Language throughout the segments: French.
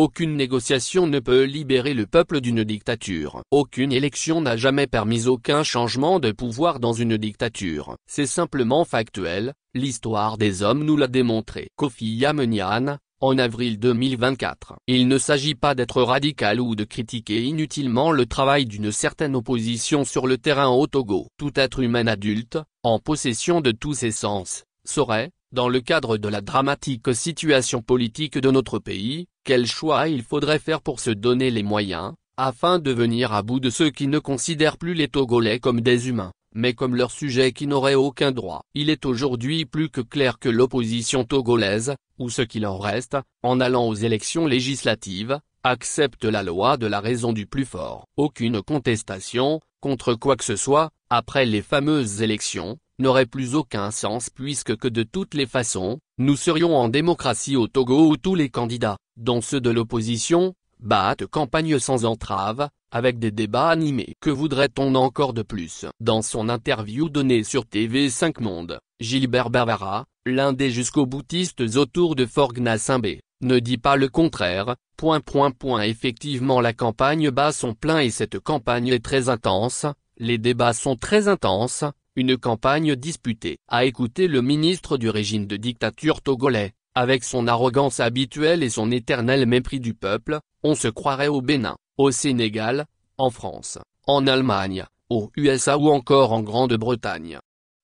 Aucune négociation ne peut libérer le peuple d'une dictature. Aucune élection n'a jamais permis aucun changement de pouvoir dans une dictature. C'est simplement factuel, l'histoire des hommes nous l'a démontré. Kofi Yamenian, en avril 2024. Il ne s'agit pas d'être radical ou de critiquer inutilement le travail d'une certaine opposition sur le terrain au Togo. Tout être humain adulte, en possession de tous ses sens, saurait, dans le cadre de la dramatique situation politique de notre pays, quel choix il faudrait faire pour se donner les moyens, afin de venir à bout de ceux qui ne considèrent plus les Togolais comme des humains, mais comme leurs sujets qui n'auraient aucun droit. Il est aujourd'hui plus que clair que l'opposition togolaise, ou ce qu'il en reste, en allant aux élections législatives, accepte la loi de la raison du plus fort. Aucune contestation, contre quoi que ce soit, après les fameuses élections, n'aurait plus aucun sens puisque que de toutes les façons, nous serions en démocratie au Togo où tous les candidats, dont ceux de l'opposition, battent campagne sans entrave, avec des débats animés. Que voudrait-on encore de plus? Dans son interview donnée sur TV5 Monde, Gilbert Bavara, l'un des jusqu'au-boutistes autour de Forgue Gnassingbé, ne dit pas le contraire. Effectivement la campagne bat son plein et cette campagne est très intense, les débats sont très intenses, une campagne disputée. À écouter le ministre du régime de dictature togolais, avec son arrogance habituelle et son éternel mépris du peuple, on se croirait au Bénin, au Sénégal, en France, en Allemagne, aux USA ou encore en Grande-Bretagne.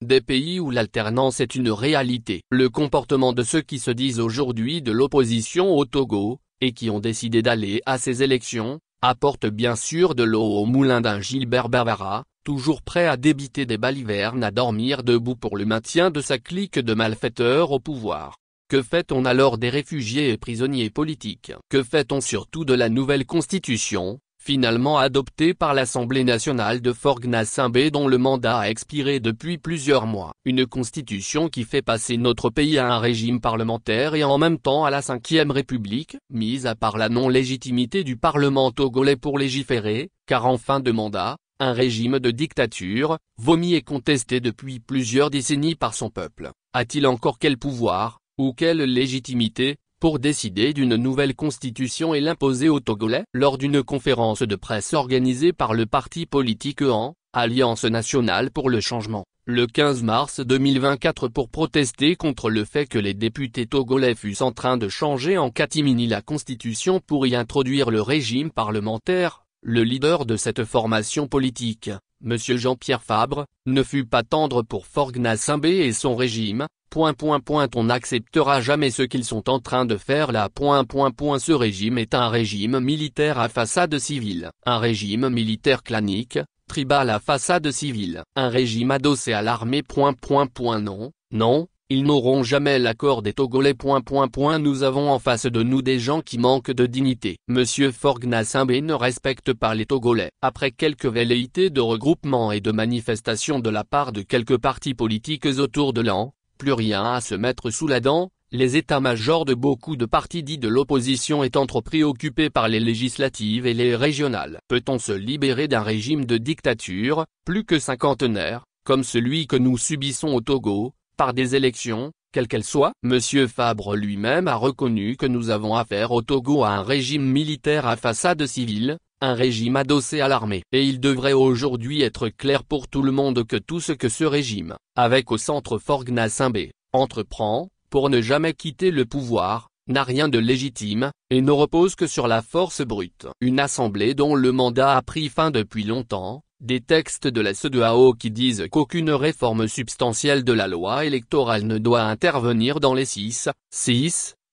Des pays où l'alternance est une réalité. Le comportement de ceux qui se disent aujourd'hui de l'opposition au Togo, et qui ont décidé d'aller à ces élections, apporte bien sûr de l'eau au moulin d'un Gilbert Bavara, toujours prêt à débiter des balivernes à dormir debout pour le maintien de sa clique de malfaiteurs au pouvoir. Que fait-on alors des réfugiés et prisonniers politiques? Que fait-on surtout de la nouvelle constitution, finalement adoptée par l'Assemblée nationale de Forgue Gnassingbé dont le mandat a expiré depuis plusieurs mois? Une constitution qui fait passer notre pays à un régime parlementaire et en même temps à la 5e République, mise à part la non-légitimité du Parlement togolais pour légiférer, car en fin de mandat, un régime de dictature, vomi et contesté depuis plusieurs décennies par son peuple, a-t-il encore quel pouvoir, ou quelle légitimité, pour décider d'une nouvelle constitution et l'imposer aux Togolais? Lors d'une conférence de presse organisée par le parti politique Alliance nationale pour le changement, le 15 mars 2024 pour protester contre le fait que les députés togolais fussent en train de changer en catimini la constitution pour y introduire le régime parlementaire, le leader de cette formation politique, M. Jean-Pierre Fabre, ne fut pas tendre pour Forgue Gnassingbé et son régime. On n'acceptera jamais ce qu'ils sont en train de faire là. Ce régime est un régime militaire à façade civile. Un régime militaire clanique, tribal à façade civile. Un régime adossé à l'armée. Non, ils n'auront jamais l'accord des Togolais. Nous avons en face de nous des gens qui manquent de dignité. Monsieur Forgue Gnassingbé ne respecte pas les Togolais. Après quelques velléités de regroupement et de manifestations de la part de quelques partis politiques autour de plus rien à se mettre sous la dent, les états-majors de beaucoup de partis dits de l'opposition étant trop préoccupés par les législatives et les régionales. Peut-on se libérer d'un régime de dictature, plus que cinquantenaire, comme celui que nous subissons au Togo, par des élections, quelles qu'elles soient? Monsieur Fabre lui-même a reconnu que nous avons affaire au Togo à un régime militaire à façade civile, un régime adossé à l'armée. Et il devrait aujourd'hui être clair pour tout le monde que tout ce que ce régime, avec au centre Forgue Gnassingbé, entreprend, pour ne jamais quitter le pouvoir, n'a rien de légitime, et ne repose que sur la force brute. Une assemblée dont le mandat a pris fin depuis longtemps, des textes de la CEDEAO qui disent qu'aucune réforme substantielle de la loi électorale ne doit intervenir dans les 6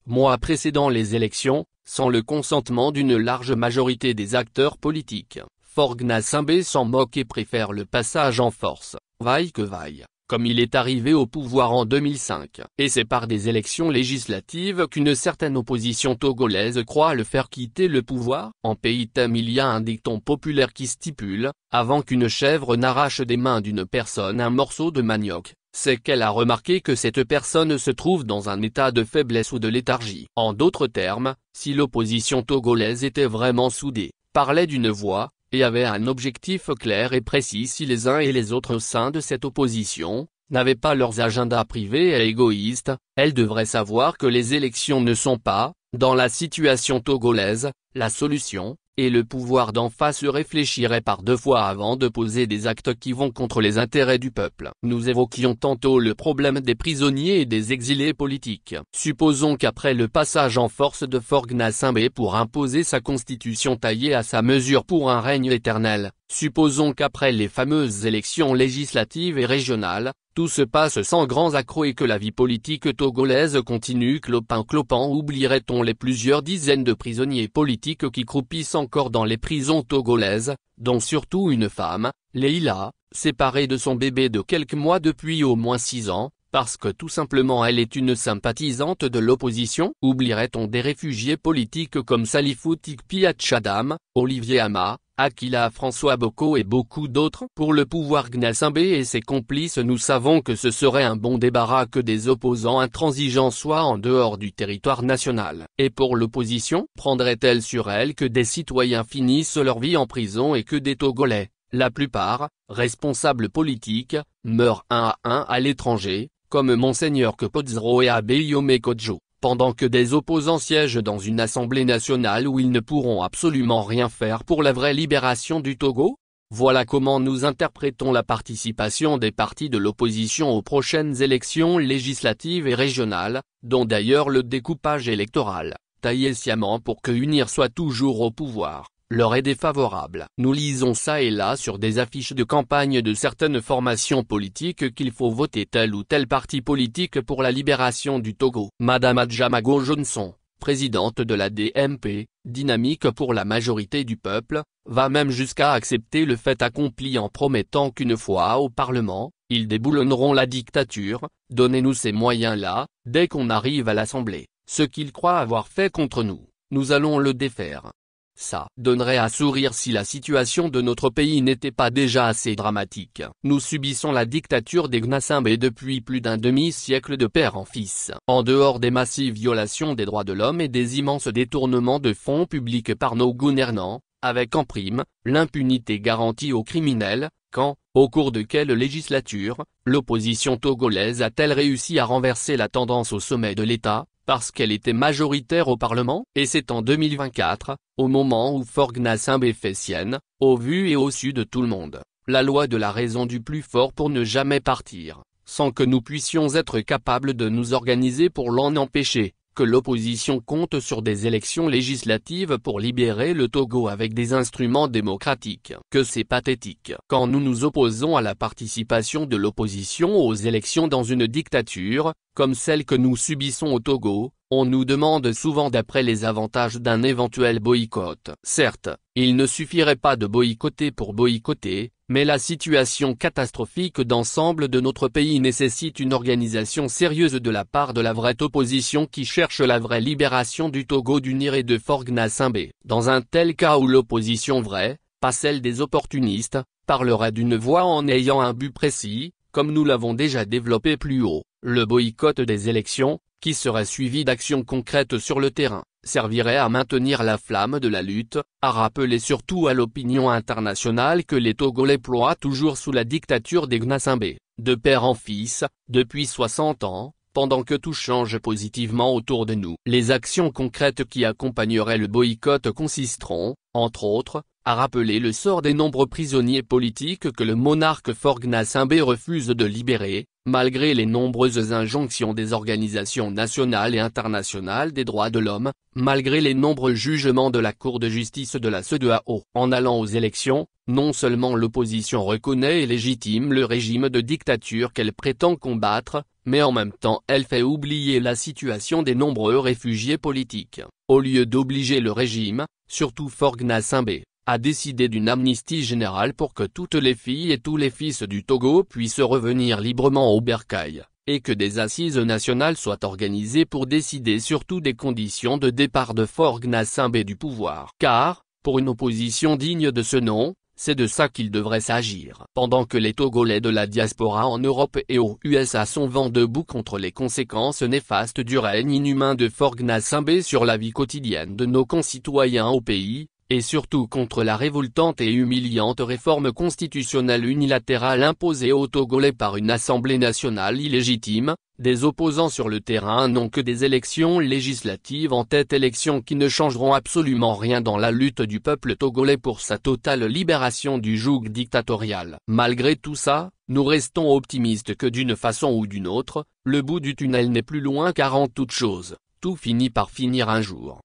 mois précédant les élections, sans le consentement d'une large majorité des acteurs politiques. Forgue Gnassingbé s'en moque et préfère le passage en force, vaille que vaille, comme il est arrivé au pouvoir en 2005. Et c'est par des élections législatives qu'une certaine opposition togolaise croit le faire quitter le pouvoir. En pays thème il y a un dicton populaire qui stipule, avant qu'une chèvre n'arrache des mains d'une personne un morceau de manioc, c'est qu'elle a remarqué que cette personne se trouve dans un état de faiblesse ou de léthargie. En d'autres termes, si l'opposition togolaise était vraiment soudée, parlait d'une voix, et avait un objectif clair et précis, si les uns et les autres au sein de cette opposition, n'avaient pas leurs agendas privés et égoïstes, elle devrait savoir que les élections ne sont pas, Dans la situation togolaise, la solution, et le pouvoir d'en face réfléchirait par deux fois avant de poser des actes qui vont contre les intérêts du peuple. Nous évoquions tantôt le problème des prisonniers et des exilés politiques. Supposons qu'après le passage en force de Faure Gnassingbé pour imposer sa constitution taillée à sa mesure pour un règne éternel, supposons qu'après les fameuses élections législatives et régionales, tout se passe sans grands accrocs et que la vie politique togolaise continue clopin-clopant. Oublierait-on les plusieurs dizaines de prisonniers politiques qui croupissent encore dans les prisons togolaises, dont surtout une femme, Leila, séparée de son bébé de quelques mois depuis au moins 6 ans, parce que tout simplement elle est une sympathisante de l'opposition? Oublierait-on des réfugiés politiques comme Salifou Tikpi Tchadam, Olivier Hama, Akila François Boko et beaucoup d'autres? Pour le pouvoir Gnassingbé et ses complices, nous savons que ce serait un bon débarras que des opposants intransigeants soient en dehors du territoire national. Et pour l'opposition, prendrait-elle sur elle que des citoyens finissent leur vie en prison et que des Togolais, la plupart, responsables politiques, meurent un à un à l'étranger, comme Monseigneur Kepodzro et Abbé Yomé Kodjo, pendant que des opposants siègent dans une assemblée nationale où ils ne pourront absolument rien faire pour la vraie libération du Togo? Voilà comment nous interprétons la participation des partis de l'opposition aux prochaines élections législatives et régionales, dont d'ailleurs le découpage électoral, taillé sciemment pour que UNIR soit toujours au pouvoir, leur est défavorable. Nous lisons ça et là sur des affiches de campagne de certaines formations politiques qu'il faut voter tel ou tel parti politique pour la libération du Togo. Madame Adjamago Johnson, présidente de la DMP, Dynamique pour la majorité du peuple, va même jusqu'à accepter le fait accompli en promettant qu'une fois au Parlement, ils déboulonneront la dictature. Donnez-nous ces moyens-là, dès qu'on arrive à l'Assemblée, ce qu'ils croient avoir fait contre nous, nous allons le défaire. Ça donnerait à sourire si la situation de notre pays n'était pas déjà assez dramatique. Nous subissons la dictature des Gnassingbé depuis plus d'un demi-siècle de père en fils. En dehors des massives violations des droits de l'homme et des immenses détournements de fonds publics par nos gouvernants, avec en prime, l'impunité garantie aux criminels, quand, au cours de quelle législature, l'opposition togolaise a-t-elle réussi à renverser la tendance au sommet de l'État? Parce qu'elle était majoritaire au Parlement, et c'est en 2024, au moment où Faure Gnassingbé fait sienne, au vu et au su de tout le monde, la loi de la raison du plus fort pour ne jamais partir, sans que nous puissions être capables de nous organiser pour l'en empêcher, que l'opposition compte sur des élections législatives pour libérer le Togo avec des instruments démocratiques. Que c'est pathétique. Quand nous nous opposons à la participation de l'opposition aux élections dans une dictature, comme celle que nous subissons au Togo, on nous demande souvent d'après les avantages d'un éventuel boycott. Certes, il ne suffirait pas de boycotter pour boycotter, mais la situation catastrophique d'ensemble de notre pays nécessite une organisation sérieuse de la part de la vraie opposition qui cherche la vraie libération du Togo, d'UNIR et de Faure Gnassingbé. Dans un tel cas où l'opposition vraie, pas celle des opportunistes, parlerait d'une voix en ayant un but précis, comme nous l'avons déjà développé plus haut, le boycott des élections, qui serait suivi d'actions concrètes sur le terrain, servirait à maintenir la flamme de la lutte, à rappeler surtout à l'opinion internationale que les Togolais ploient toujours sous la dictature des Gnassingbé, de père en fils, depuis 60 ans, pendant que tout change positivement autour de nous. Les actions concrètes qui accompagneraient le boycott consisteront, entre autres, à rappeler le sort des nombreux prisonniers politiques que le monarque Faure Gnassingbé refuse de libérer, malgré les nombreuses injonctions des organisations nationales et internationales des droits de l'homme, malgré les nombreux jugements de la Cour de justice de la CEDEAO. En allant aux élections, non seulement l'opposition reconnaît et légitime le régime de dictature qu'elle prétend combattre, mais en même temps elle fait oublier la situation des nombreux réfugiés politiques. Au lieu d'obliger le régime, surtout Faure Gnassingbé, a décidé d'une amnistie générale pour que toutes les filles et tous les fils du Togo puissent revenir librement au bercail, et que des assises nationales soient organisées pour décider surtout des conditions de départ de Faure Gnassingbé du pouvoir. Car, pour une opposition digne de ce nom, c'est de ça qu'il devrait s'agir. Pendant que les Togolais de la diaspora en Europe et aux USA sont vent debout contre les conséquences néfastes du règne inhumain de Faure Gnassingbé sur la vie quotidienne de nos concitoyens au pays, et surtout contre la révoltante et humiliante réforme constitutionnelle unilatérale imposée aux Togolais par une assemblée nationale illégitime, Des opposants sur le terrain n'ont que des élections législatives en tête, élections qui ne changeront absolument rien dans la lutte du peuple togolais pour sa totale libération du joug dictatorial. Malgré tout ça, nous restons optimistes que d'une façon ou d'une autre, le bout du tunnel n'est plus loin car en toute chose, tout finit par finir un jour.